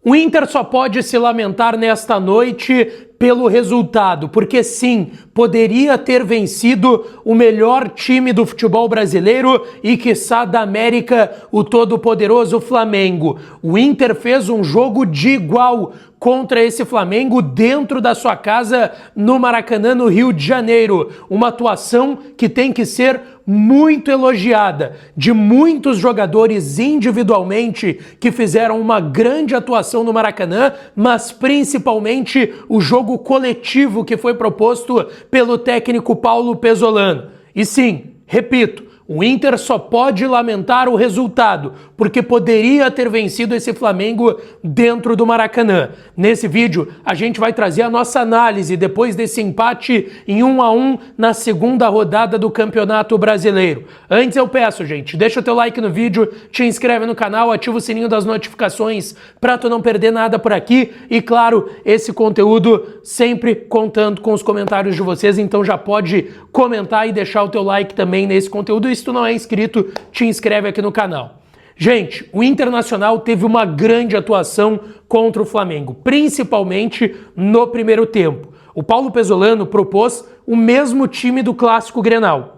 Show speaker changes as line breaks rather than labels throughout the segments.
O Inter só pode se lamentar nesta noite pelo resultado, porque sim, poderia ter vencido o melhor time do futebol brasileiro e, quiçá, da América, o todo-poderoso Flamengo. O Inter fez um jogo de igual contra esse Flamengo dentro da sua casa no Maracanã, no Rio de Janeiro. Uma atuação que tem que ser muito elogiada, de muitos jogadores individualmente que fizeram uma grande atuação no Maracanã, mas principalmente o jogo coletivo que foi proposto pelo técnico Paulo Pesolano. E sim, repito, o Inter só pode lamentar o resultado, porque poderia ter vencido esse Flamengo dentro do Maracanã. Nesse vídeo, a gente vai trazer a nossa análise depois desse empate em 1-1 na segunda rodada do Campeonato Brasileiro. Antes eu peço, gente, deixa o teu like no vídeo, te inscreve no canal, ativa o sininho das notificações para tu não perder nada por aqui. E claro, esse conteúdo sempre contando com os comentários de vocês, então já pode comentar e deixar o teu like também nesse conteúdo. Se tu não é inscrito, te inscreve aqui no canal. Gente, o Internacional teve uma grande atuação contra o Flamengo, principalmente no primeiro tempo. O Paulo Pesolano propôs o mesmo time do Clássico Grenal.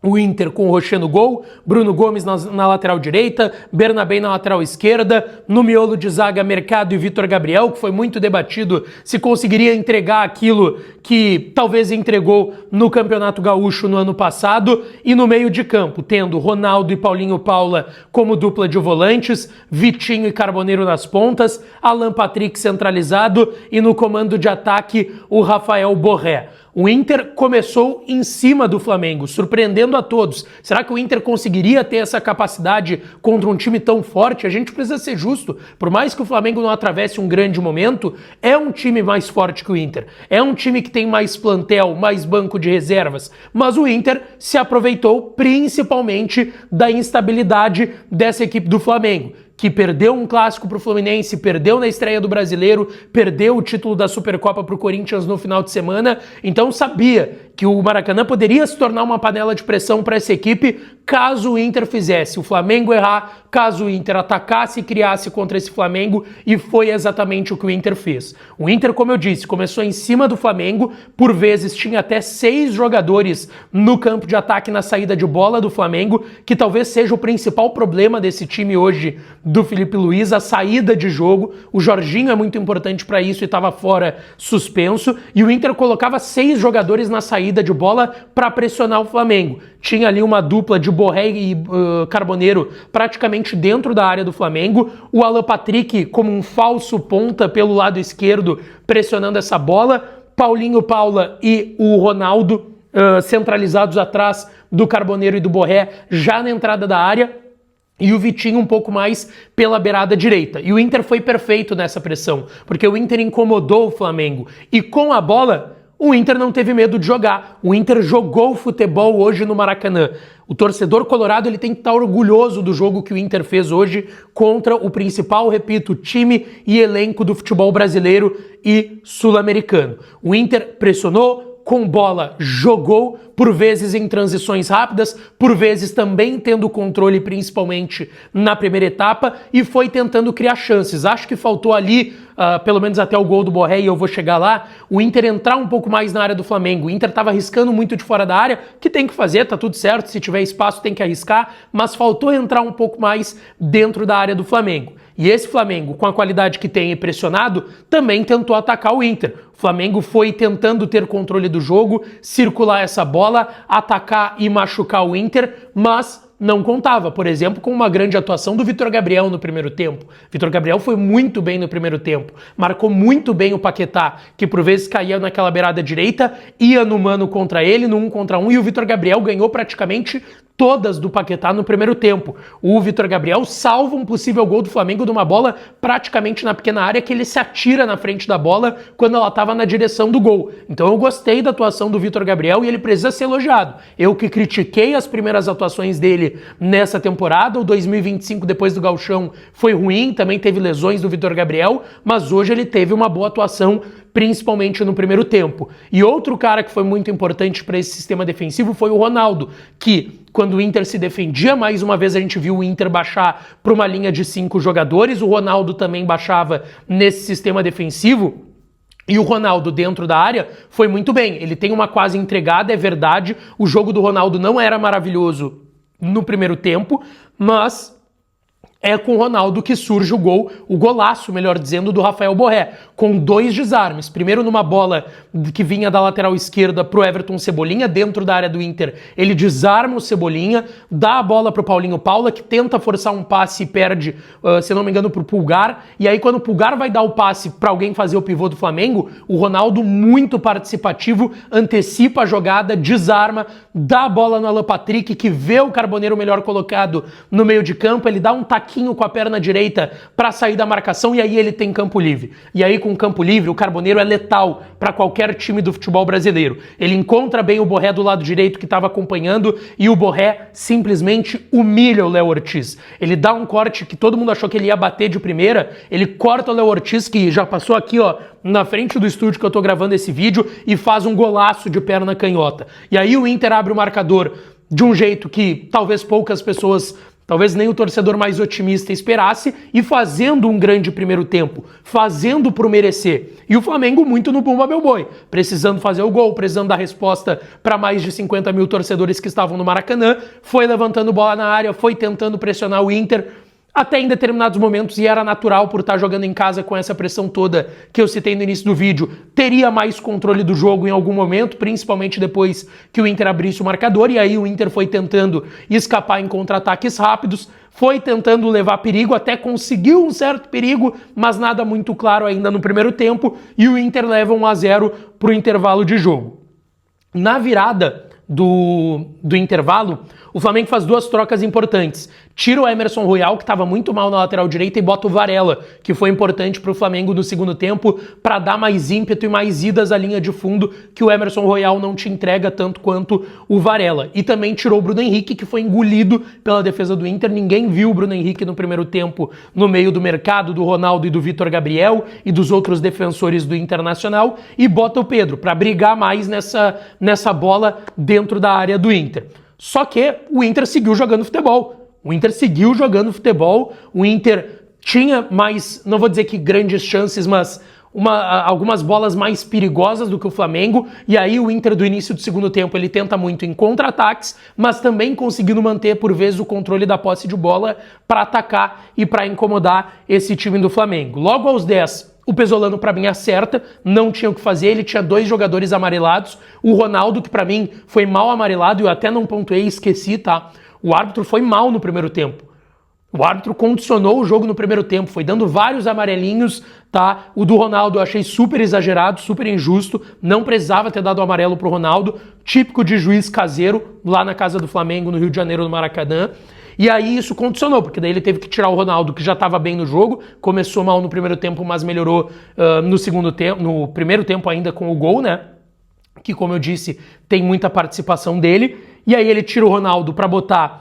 O Inter com o Rocher no gol, Bruno Gomes na lateral direita, Bernabé na lateral esquerda, no miolo de zaga Mercado e Vitor Gabriel, que foi muito debatido se conseguiria entregar aquilo que talvez entregou no Campeonato Gaúcho no ano passado, e no meio de campo, tendo Ronaldo e Paulinho Paula como dupla de volantes, Vitinho e Carboneiro nas pontas, Alan Patrick centralizado e no comando de ataque o Rafael Borré. O Inter começou em cima do Flamengo, surpreendendo a todos. Será que o Inter conseguiria ter essa capacidade contra um time tão forte? A gente precisa ser justo. Por mais que o Flamengo não atravesse um grande momento, é um time mais forte que o Inter. É um time que tem mais plantel, mais banco de reservas. Mas o Inter se aproveitou principalmente da instabilidade dessa equipe do Flamengo, que perdeu um clássico para o Fluminense, perdeu na estreia do Brasileiro, perdeu o título da Supercopa para o Corinthians no final de semana, então sabia que o Maracanã poderia se tornar uma panela de pressão para essa equipe caso o Inter fizesse o Flamengo errar, caso o Inter atacasse e criasse contra esse Flamengo, e foi exatamente o que o Inter fez. O Inter, como eu disse, começou em cima do Flamengo, por vezes tinha até 6 jogadores no campo de ataque na saída de bola do Flamengo, que talvez seja o principal problema desse time hoje do Felipe Luiz, a saída de jogo. O Jorginho é muito importante para isso e estava fora suspenso, e o Inter colocava 6 jogadores na saída de bola para pressionar o Flamengo. Tinha ali uma dupla de Borré e Carboneiro praticamente dentro da área do Flamengo, o Alan Patrick como um falso ponta pelo lado esquerdo pressionando essa bola, Paulinho Paula e o Ronaldo centralizados atrás do Carboneiro e do Borré já na entrada da área, e o Vitinho um pouco mais pela beirada direita. E o Inter foi perfeito nessa pressão, porque o Inter incomodou o Flamengo. E com a bola, o Inter não teve medo de jogar. O Inter jogou futebol hoje no Maracanã. O torcedor colorado ele tem que estar orgulhoso do jogo que o Inter fez hoje contra o principal, repito, time e elenco do futebol brasileiro e sul-americano. O Inter pressionou, com bola jogou, por vezes em transições rápidas, por vezes também tendo controle principalmente na primeira etapa, e foi tentando criar chances. Acho que faltou ali, pelo menos até o gol do Borré, e eu vou chegar lá, o Inter entrar um pouco mais na área do Flamengo. O Inter estava arriscando muito de fora da área, que tem que fazer, tá tudo certo, se tiver espaço tem que arriscar, mas faltou entrar um pouco mais dentro da área do Flamengo. E esse Flamengo, com a qualidade que tem e pressionado, também tentou atacar o Inter. O Flamengo foi tentando ter controle do jogo, circular essa bola, atacar e machucar o Inter, mas não contava, por exemplo, com uma grande atuação do Vitor Gabriel no primeiro tempo. Vitor Gabriel foi muito bem no primeiro tempo, marcou muito bem o Paquetá, que por vezes caía naquela beirada direita, ia no mano contra ele, no 1 contra 1, e o Vitor Gabriel ganhou praticamente todas do Paquetá no primeiro tempo. O Vitor Gabriel salva um possível gol do Flamengo de uma bola praticamente na pequena área, que ele se atira na frente da bola quando ela estava na direção do gol. Então eu gostei da atuação do Vitor Gabriel e ele precisa ser elogiado. Eu que critiquei as primeiras atuações dele nessa temporada, o 2025 depois do Gauchão foi ruim, também teve lesões do Vitor Gabriel, mas hoje ele teve uma boa atuação, principalmente no primeiro tempo. E outro cara que foi muito importante para esse sistema defensivo foi o Ronaldo, que quando o Inter se defendia, mais uma vez a gente viu o Inter baixar para uma linha de 5 jogadores, o Ronaldo também baixava nesse sistema defensivo. E o Ronaldo dentro da área foi muito bem, ele tem uma quase entregada, é verdade, o jogo do Ronaldo não era maravilhoso no primeiro tempo, mas é com o Ronaldo que surge o gol, o golaço, melhor dizendo, do Rafael Borré, com 2 desarmes. Primeiro numa bola que vinha da lateral esquerda pro Everton Cebolinha, dentro da área do Inter, ele desarma o Cebolinha, dá a bola pro Paulinho Paula, que tenta forçar um passe e perde, se não me engano, pro Pulgar, e aí quando o Pulgar vai dar o passe para alguém fazer o pivô do Flamengo, o Ronaldo, muito participativo, antecipa a jogada, desarma, dá a bola no Alan Patrick, que vê o Carboneiro melhor colocado no meio de campo, ele dá um taquinho com a perna direita para sair da marcação e aí ele tem campo livre. E aí com campo livre o Carboneiro é letal para qualquer time do futebol brasileiro. Ele encontra bem o Borré do lado direito que estava acompanhando e o Borré simplesmente humilha o Léo Ortiz. Ele dá um corte que todo mundo achou que ele ia bater de primeira, ele corta o Léo Ortiz, que já passou aqui, ó, na frente do estúdio que eu tô gravando esse vídeo, e faz um golaço de perna canhota. E aí o Inter abre o marcador de um jeito que talvez poucas pessoas, talvez nem o torcedor mais otimista esperasse, e fazendo um grande primeiro tempo, fazendo por merecer. E o Flamengo muito no Bumba Meu Boi, precisando fazer o gol, precisando dar resposta para mais de 50 mil torcedores que estavam no Maracanã, foi levantando bola na área, foi tentando pressionar o Inter, até em determinados momentos, e era natural por estar jogando em casa com essa pressão toda que eu citei no início do vídeo, teria mais controle do jogo em algum momento, principalmente depois que o Inter abrisse o marcador, e aí o Inter foi tentando escapar em contra-ataques rápidos, foi tentando levar perigo, até conseguiu um certo perigo, mas nada muito claro ainda no primeiro tempo, e o Inter leva 1-0 para o intervalo de jogo. Na virada do intervalo, o Flamengo faz 2 trocas importantes. Tira o Emerson Royal, que estava muito mal na lateral direita, e bota o Varela, que foi importante para o Flamengo no segundo tempo, para dar mais ímpeto e mais idas à linha de fundo, que o Emerson Royal não te entrega tanto quanto o Varela. E também tirou o Bruno Henrique, que foi engolido pela defesa do Inter. Ninguém viu o Bruno Henrique no primeiro tempo no meio do mercado do Ronaldo e do Vitor Gabriel e dos outros defensores do Internacional, e bota o Pedro para brigar mais nessa bola dentro da área do Inter. Só que o Inter seguiu jogando futebol. O Inter tinha mais, não vou dizer que grandes chances, mas algumas bolas mais perigosas do que o Flamengo, e aí o Inter do início do segundo tempo ele tenta muito em contra-ataques, mas também conseguindo manter por vezes o controle da posse de bola para atacar e para incomodar esse time do Flamengo. Logo aos 10, o Pesolano para mim acerta, não tinha o que fazer, ele tinha 2 jogadores amarelados, o Ronaldo, que para mim foi mal amarelado, eu até não pontuei, esqueci, tá? O árbitro foi mal no primeiro tempo. O árbitro condicionou o jogo no primeiro tempo, foi dando vários amarelinhos, tá? O do Ronaldo eu achei super exagerado, super injusto, não precisava ter dado o amarelo pro Ronaldo, típico de juiz caseiro, lá na casa do Flamengo, no Rio de Janeiro, no Maracanã. E aí isso condicionou, porque daí ele teve que tirar o Ronaldo, que já estava bem no jogo, começou mal no primeiro tempo, mas melhorou no segundo tempo, no primeiro tempo ainda com o gol, né? Que, como eu disse, tem muita participação dele. E aí ele tira o Ronaldo para botar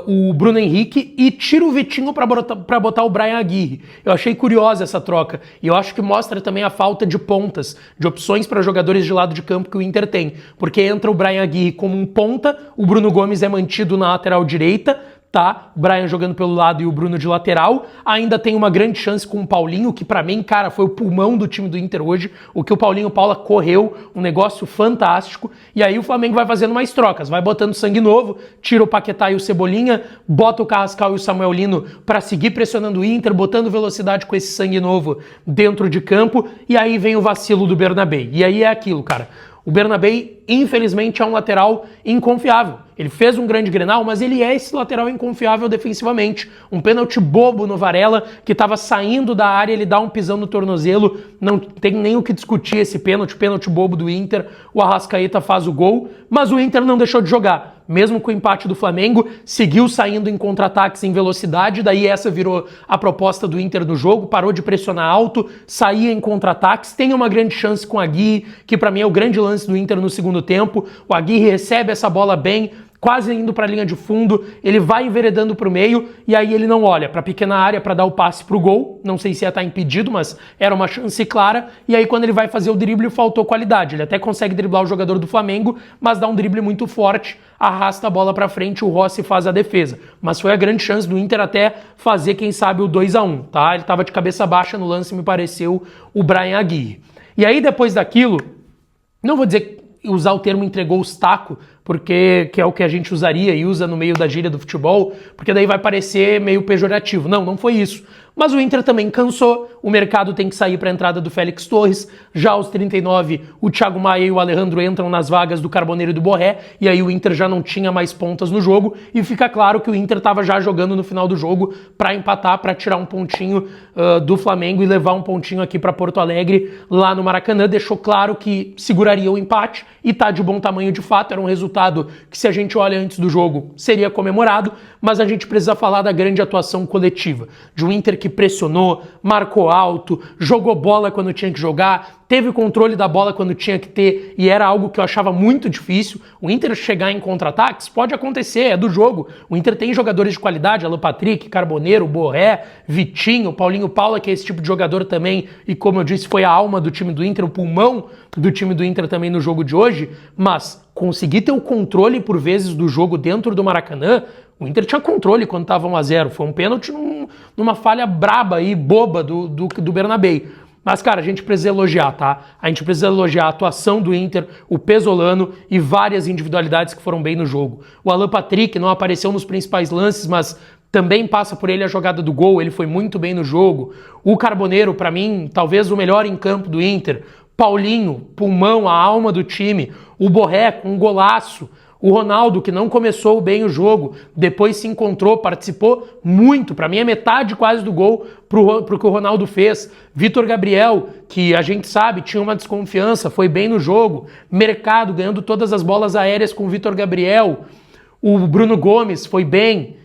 o Bruno Henrique e tira o Vitinho para botar o Bryan Aguirre. Eu achei curiosa essa troca e eu acho que mostra também a falta de pontas, de opções para jogadores de lado de campo que o Inter tem, porque entra o Bryan Aguirre como um ponta, o Bruno Gomes é mantido na lateral direita, tá? O Bryan jogando pelo lado e o Bruno de lateral. Ainda tem uma grande chance com o Paulinho, que pra mim, cara, foi o pulmão do time do Inter hoje. O que o Paulinho Paula correu, um negócio fantástico. E aí o Flamengo vai fazendo mais trocas, vai botando sangue novo, tira o Paquetá e o Cebolinha, bota o Carrascal e o Samuel Lino pra seguir pressionando o Inter, botando velocidade com esse sangue novo dentro de campo. E aí vem o vacilo do Bernabé. E aí é aquilo, cara. O Bernabé, infelizmente, é um lateral inconfiável. Ele fez um grande Grenal, mas ele é esse lateral inconfiável defensivamente. Um pênalti bobo no Varela, que estava saindo da área, ele dá um pisão no tornozelo, não tem nem o que discutir esse pênalti bobo do Inter. O Arrascaeta faz o gol, mas o Inter não deixou de jogar. Mesmo com o empate do Flamengo, seguiu saindo em contra-ataques em velocidade, daí essa virou a proposta do Inter no jogo, parou de pressionar alto, saía em contra-ataques, tem uma grande chance com o Aguirre, que para mim é o grande lance do Inter no segundo tempo. O Aguirre recebe essa bola bem, quase indo para a linha de fundo, ele vai enveredando para o meio e aí ele não olha para a pequena área para dar o passe para o gol. Não sei se ia estar impedido, mas era uma chance clara. E aí quando ele vai fazer o drible, faltou qualidade. Ele até consegue driblar o jogador do Flamengo, mas dá um drible muito forte, arrasta a bola para frente, o Rossi faz a defesa. Mas foi a grande chance do Inter até fazer, quem sabe, o 2-1, tá? Ele estava de cabeça baixa no lance, me pareceu, o Bryan Aguirre. E aí depois daquilo, não vou dizer usar o termo entregou os tacos, porque que é o que a gente usaria e usa no meio da gíria do futebol, porque daí vai parecer meio pejorativo. Não, não foi isso. Mas o Inter também cansou, o mercado tem que sair para a entrada do Félix Torres, já aos 39 o Thiago Maia e o Alejandro entram nas vagas do Carboneiro e do Borré, e aí o Inter já não tinha mais pontas no jogo, e fica claro que o Inter estava já jogando no final do jogo para empatar, para tirar um pontinho do Flamengo e levar um pontinho aqui para Porto Alegre, lá no Maracanã. Deixou claro que seguraria o empate, e tá de bom tamanho de fato, era um resultado que, se a gente olha antes do jogo, seria comemorado, mas a gente precisa falar da grande atuação coletiva, de um Inter que pressionou, marcou alto, jogou bola quando tinha que jogar, teve controle da bola quando tinha que ter, e era algo que eu achava muito difícil. O Inter chegar em contra-ataques pode acontecer, é do jogo. O Inter tem jogadores de qualidade, Alan Patrick, Carboneiro, Borré, Vitinho, Paulinho Paula, que é esse tipo de jogador também, e como eu disse, foi a alma do time do Inter, o pulmão do time do Inter também no jogo de hoje, mas conseguir ter o controle por vezes do jogo dentro do Maracanã. O Inter tinha controle quando estava 1-0, foi um pênalti numa falha braba e boba do Bernabéu. Mas, cara, a gente precisa elogiar, tá? A gente precisa elogiar a atuação do Inter, o Pesolano e várias individualidades que foram bem no jogo. O Alan Patrick não apareceu nos principais lances, mas também passa por ele a jogada do gol, ele foi muito bem no jogo. O Carboneiro, para mim, talvez o melhor em campo do Inter. Paulinho, pulmão, a alma do time. O Borré, com um golaço. O Ronaldo, que não começou bem o jogo, depois se encontrou, participou muito. Para mim é metade quase do gol pro que o Ronaldo fez. Vitor Gabriel, que a gente sabe, tinha uma desconfiança, foi bem no jogo. Mercado, ganhando todas as bolas aéreas com o Vitor Gabriel. O Bruno Gomes foi bem.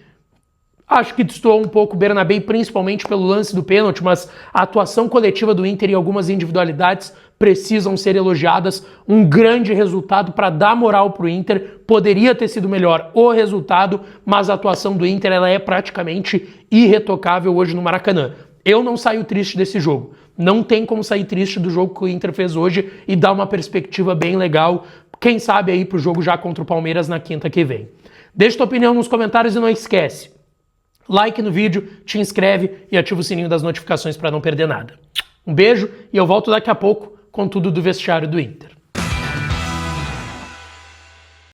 Acho que destoou um pouco o Bernabéu, principalmente pelo lance do pênalti, mas a atuação coletiva do Inter e algumas individualidades precisam ser elogiadas. Um grande resultado para dar moral para o Inter. Poderia ter sido melhor o resultado, mas a atuação do Inter ela é praticamente irretocável hoje no Maracanã. Eu não saio triste desse jogo. Não tem como sair triste do jogo que o Inter fez hoje e dar uma perspectiva bem legal, quem sabe aí pro jogo já contra o Palmeiras na quinta que vem. Deixa tua opinião nos comentários e não esquece. Like no vídeo, te inscreve e ativa o sininho das notificações para não perder nada. Um beijo e eu volto daqui a pouco com tudo do vestiário do Inter.